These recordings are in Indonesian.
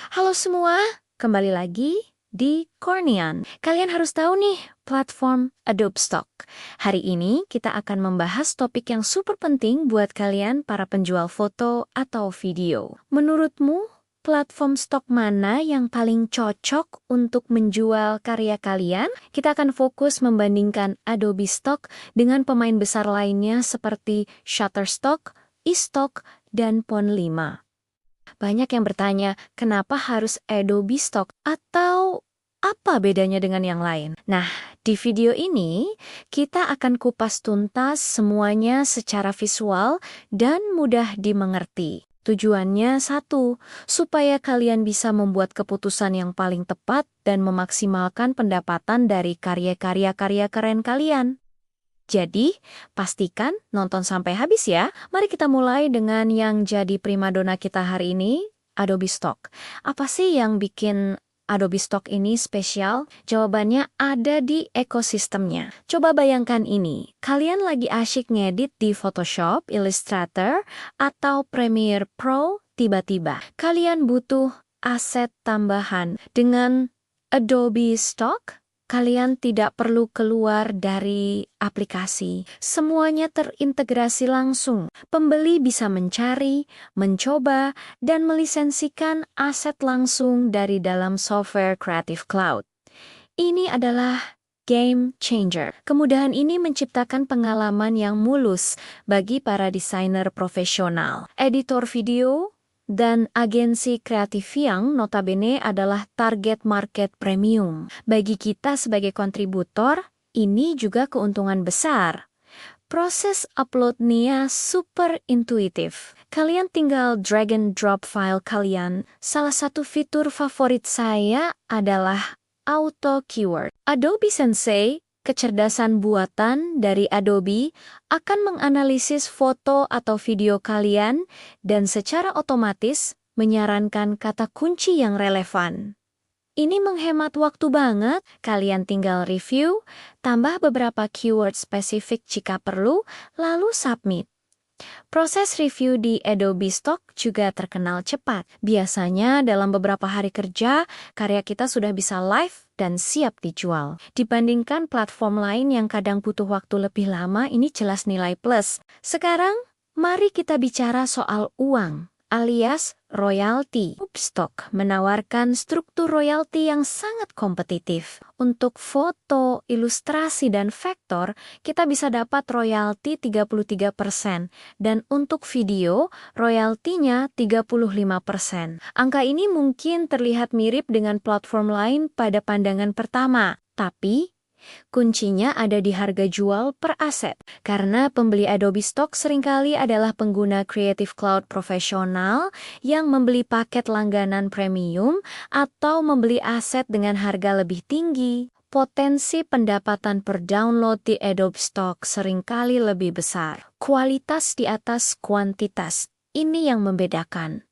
Halo semua, kembali lagi di Cornian. Kalian harus tahu nih, platform Adobe Stock. Hari ini kita akan membahas topik yang super penting buat kalian para penjual foto atau video. Menurutmu, platform stok mana yang paling cocok untuk menjual karya kalian? Kita akan fokus membandingkan Adobe Stock dengan pemain besar lainnya seperti Shutterstock, eStock, dan Pond5. Banyak yang bertanya, kenapa harus Adobe Stock atau apa bedanya dengan yang lain? Nah, di video ini kita akan kupas tuntas semuanya secara visual dan mudah dimengerti. Tujuannya satu, supaya kalian bisa membuat keputusan yang paling tepat dan memaksimalkan pendapatan dari karya-karya keren kalian. Jadi, pastikan nonton sampai habis ya. Mari kita mulai dengan yang jadi primadona kita hari ini, Adobe Stock. Apa sih yang bikin Adobe Stock ini spesial? Jawabannya ada di ekosistemnya. Coba bayangkan ini, kalian lagi asyik ngedit di Photoshop, Illustrator, atau Premiere Pro, tiba-tiba kalian butuh aset tambahan. Dengan Adobe Stock, kalian tidak perlu keluar dari aplikasi. Semuanya terintegrasi langsung. Pembeli bisa mencari, mencoba, dan melisensikan aset langsung dari dalam software Creative Cloud. Ini adalah game changer. Kemudahan ini menciptakan pengalaman yang mulus bagi para desainer profesional, editor video, dan agensi kreatif yang notabene adalah target market premium. Bagi kita sebagai kontributor, ini juga keuntungan besar. Proses uploadnya super intuitif. Kalian tinggal drag and drop file kalian. Salah satu fitur favorit saya adalah auto keyword. Adobe Sensei, kecerdasan buatan dari Adobe, akan menganalisis foto atau video kalian dan secara otomatis menyarankan kata kunci yang relevan. Ini menghemat waktu banget, kalian tinggal review, tambah beberapa keyword spesifik jika perlu, lalu submit. Proses review di Adobe Stock juga terkenal cepat. Biasanya dalam beberapa hari kerja, karya kita sudah bisa live dan siap dijual. Dibandingkan platform lain yang kadang butuh waktu lebih lama, ini jelas nilai plus. Sekarang, mari kita bicara soal uang, alias royalti. Stock menawarkan struktur royalti yang sangat kompetitif. Untuk foto, ilustrasi, dan vektor, kita bisa dapat royalti 33%, dan untuk video, royaltinya 35%. Angka ini mungkin terlihat mirip dengan platform lain pada pandangan pertama, tapi kuncinya ada di harga jual per aset. Karena pembeli Adobe Stock seringkali adalah pengguna Creative Cloud profesional yang membeli paket langganan premium atau membeli aset dengan harga lebih tinggi. Potensi pendapatan per download di Adobe Stock seringkali lebih besar. Kualitas di atas kuantitas. Ini yang membedakan.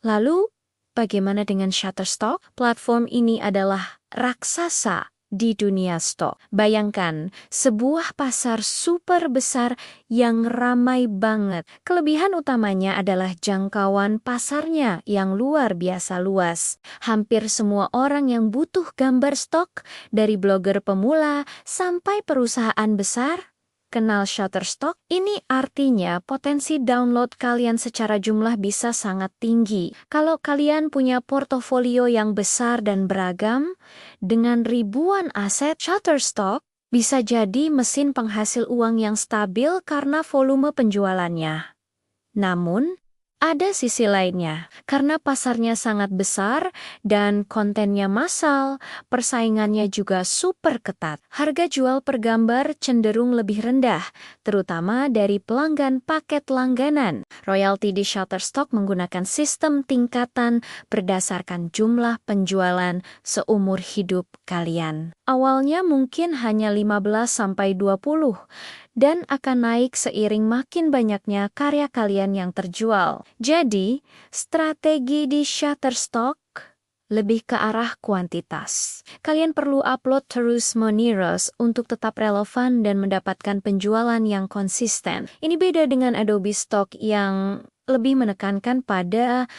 Lalu, bagaimana dengan Shutterstock? Platform ini adalah raksasa di dunia stok. Bayangkan, sebuah pasar super besar yang ramai banget. Kelebihan utamanya adalah jangkauan pasarnya yang luar biasa luas. Hampir semua orang yang butuh gambar stok, dari blogger pemula sampai perusahaan besar, kenal Shutterstock. Ini artinya potensi download kalian secara jumlah bisa sangat tinggi. Kalau kalian punya portofolio yang besar dan beragam, dengan ribuan aset, Shutterstock bisa jadi mesin penghasil uang yang stabil karena volume penjualannya. Namun, ada sisi lainnya, karena pasarnya sangat besar dan kontennya massal, persaingannya juga super ketat. Harga jual per gambar cenderung lebih rendah, terutama dari pelanggan paket langganan. Royalti di Shutterstock menggunakan sistem tingkatan berdasarkan jumlah penjualan seumur hidup kalian. Awalnya mungkin hanya 15-20, dan akan naik seiring makin banyaknya karya kalian yang terjual. Jadi, strategi di Shutterstock lebih ke arah kuantitas. Kalian perlu upload terus-menerus untuk tetap relevan dan mendapatkan penjualan yang konsisten. Ini beda dengan Adobe Stock yang lebih menekankan pada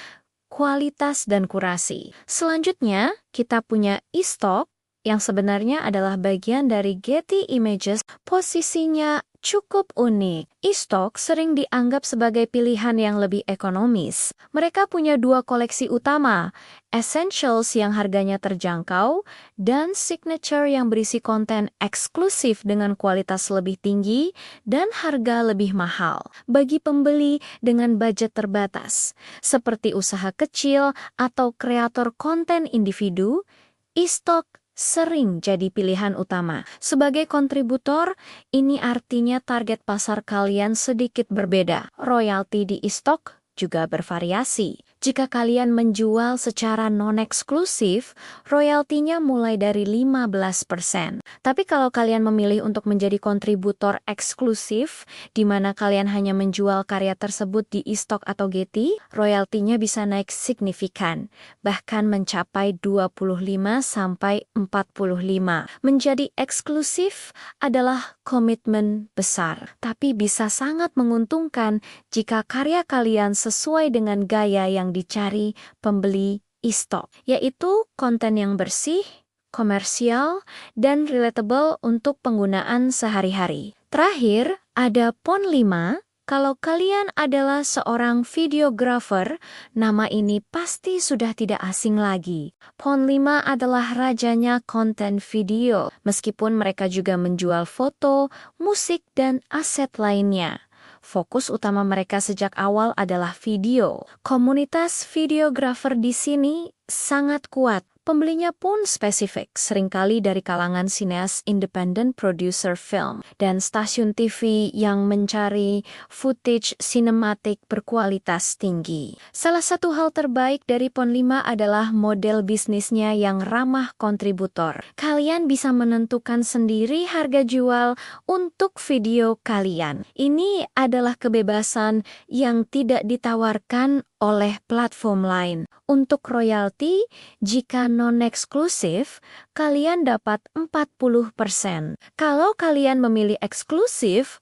kualitas dan kurasi. Selanjutnya, kita punya e-stock yang sebenarnya adalah bagian dari Getty Images. Posisinya cukup unik. E-stock sering dianggap sebagai pilihan yang lebih ekonomis. Mereka punya dua koleksi utama, Essentials yang harganya terjangkau, dan Signature yang berisi konten eksklusif dengan kualitas lebih tinggi dan harga lebih mahal. Bagi pembeli dengan budget terbatas, seperti usaha kecil atau kreator konten individu, e-stock sering jadi pilihan utama. Sebagai kontributor, ini artinya target pasar kalian sedikit berbeda. Royalti di e-stock juga bervariasi. Jika kalian menjual secara non-eksklusif, royaltinya mulai dari 15%. Tapi kalau kalian memilih untuk menjadi kontributor eksklusif, di mana kalian hanya menjual karya tersebut di e-stock atau Getty, royaltinya bisa naik signifikan, bahkan mencapai 25-45. Menjadi eksklusif adalah komitmen besar, tapi bisa sangat menguntungkan jika karya kalian sesuai dengan gaya yang dicari pembeli e-stock, yaitu konten yang bersih, komersial, dan relatable untuk penggunaan sehari-hari. Terakhir, ada Pon5. Kalau kalian adalah seorang videographer, nama ini pasti sudah tidak asing lagi. Pon5 adalah rajanya konten video, meskipun mereka juga menjual foto, musik, dan aset lainnya. Fokus utama mereka sejak awal adalah video. Komunitas videografer di sini sangat kuat. Pembelinya pun spesifik, seringkali dari kalangan sineas independent producer film dan stasiun TV yang mencari footage sinematik berkualitas tinggi. Salah satu hal terbaik dari Pon5 adalah model bisnisnya yang ramah kontributor. Kalian bisa menentukan sendiri harga jual untuk video kalian. Ini adalah kebebasan yang tidak ditawarkan oleh platform lain. Untuk royalti, jika non-eksklusif, kalian dapat 40%. Kalau kalian memilih eksklusif,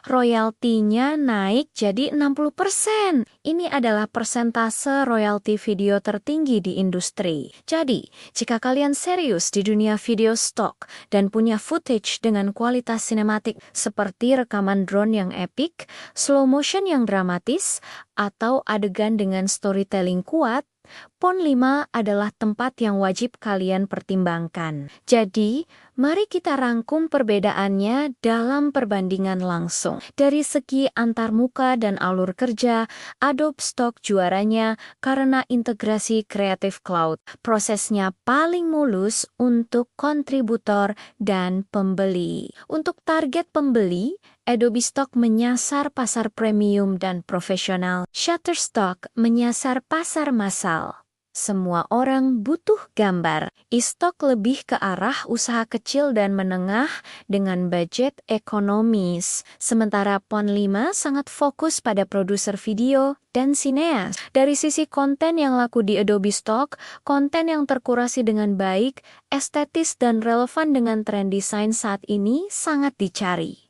royaltinya naik jadi 60%. Ini adalah persentase royalti video tertinggi di industri. Jadi, jika kalian serius di dunia video stock dan punya footage dengan kualitas sinematik seperti rekaman drone yang epic, slow motion yang dramatis, atau adegan dengan storytelling kuat, Pon5 adalah tempat yang wajib kalian pertimbangkan. Jadi, mari kita rangkum perbedaannya dalam perbandingan langsung. Dari segi antarmuka dan alur kerja, Adobe Stock juaranya karena integrasi Creative Cloud. Prosesnya paling mulus untuk kontributor dan pembeli. Untuk target pembeli, Adobe Stock menyasar pasar premium dan profesional. Shutterstock menyasar pasar massal. Semua orang butuh gambar. E-stock lebih ke arah usaha kecil dan menengah dengan budget ekonomis. Sementara Pon5 sangat fokus pada produser video dan sineas. Dari sisi konten yang laku di Adobe Stock, konten yang terkurasi dengan baik, estetis dan relevan dengan tren desain saat ini sangat dicari.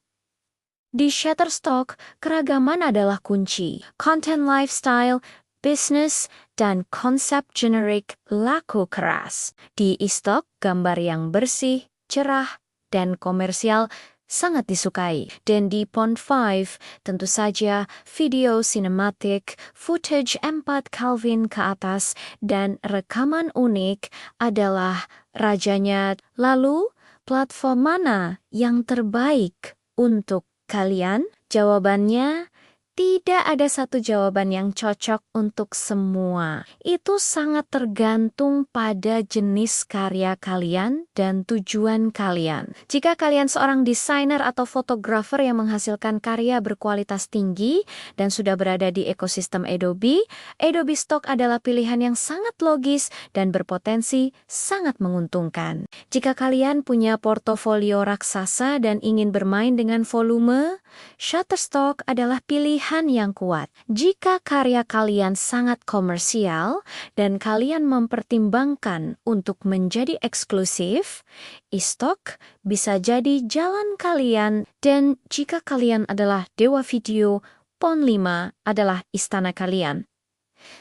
Di Shutterstock, keragaman adalah kunci. Content lifestyle, bisnis, dan konsep generik laku keras. Di e-stock, gambar yang bersih, cerah, dan komersial sangat disukai. Dan di Pon5, tentu saja video sinematik, footage 4 Kelvin ke atas, dan rekaman unik adalah rajanya. Lalu, platform mana yang terbaik untuk kalian? Jawabannya, tidak ada satu jawaban yang cocok untuk semua. Itu sangat tergantung pada jenis karya kalian dan tujuan kalian. Jika kalian seorang desainer atau fotografer yang menghasilkan karya berkualitas tinggi dan sudah berada di ekosistem Adobe, Adobe Stock adalah pilihan yang sangat logis dan berpotensi sangat menguntungkan. Jika kalian punya portofolio raksasa dan ingin bermain dengan volume, Shutterstock adalah pilihan yang kuat. Jika karya kalian sangat komersial dan kalian mempertimbangkan untuk menjadi eksklusif, e-stock bisa jadi jalan kalian. Dan jika kalian adalah dewa video, Pon5 adalah istana kalian.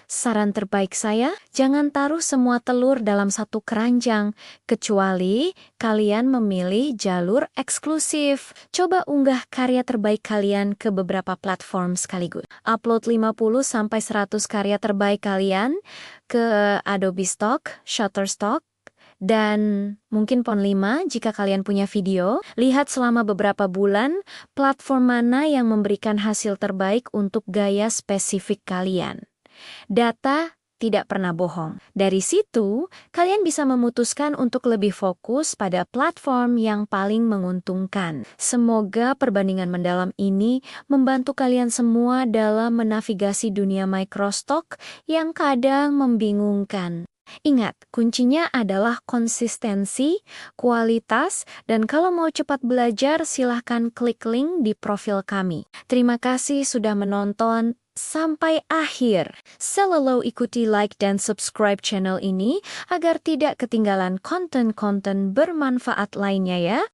Saran terbaik saya, jangan taruh semua telur dalam satu keranjang, kecuali kalian memilih jalur eksklusif. Coba unggah karya terbaik kalian ke beberapa platform sekaligus. Upload 50-100 karya terbaik kalian ke Adobe Stock, Shutterstock, dan mungkin Pon 5 jika kalian punya video. Lihat selama beberapa bulan platform mana yang memberikan hasil terbaik untuk gaya spesifik kalian. Data tidak pernah bohong. Dari situ, kalian bisa memutuskan untuk lebih fokus pada platform yang paling menguntungkan. Semoga perbandingan mendalam ini membantu kalian semua dalam menavigasi dunia microstock yang kadang membingungkan. Ingat, kuncinya adalah konsistensi, kualitas, dan kalau mau cepat belajar, silahkan klik link di profil kami. Terima kasih sudah menonton sampai akhir. Selalu ikuti like dan subscribe channel ini agar tidak ketinggalan konten-konten bermanfaat lainnya ya.